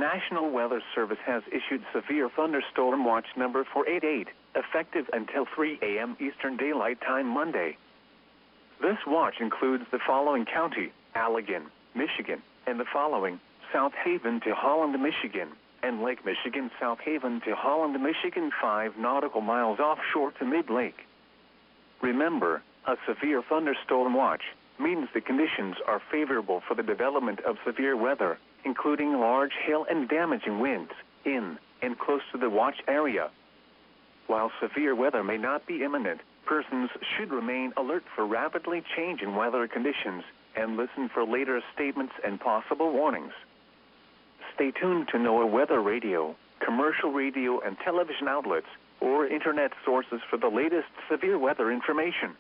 National Weather Service has issued severe thunderstorm watch number 488, effective until 3 a.m. Eastern Daylight Time Monday. This watch includes the following county: Allegan, Michigan, and the following: South Haven to Holland, Michigan, and Lake Michigan, South Haven to Holland, Michigan, 5 nautical miles offshore to mid-lake. Remember, a severe thunderstorm watch means the conditions are favorable for the development of severe weather, including large hail and damaging winds in and close to the watch area. While severe weather may not be imminent, persons should remain alert for rapidly changing weather conditions and listen for later statements and possible warnings. Stay tuned to NOAA Weather Radio, commercial radio and television outlets, or internet sources for the latest severe weather information.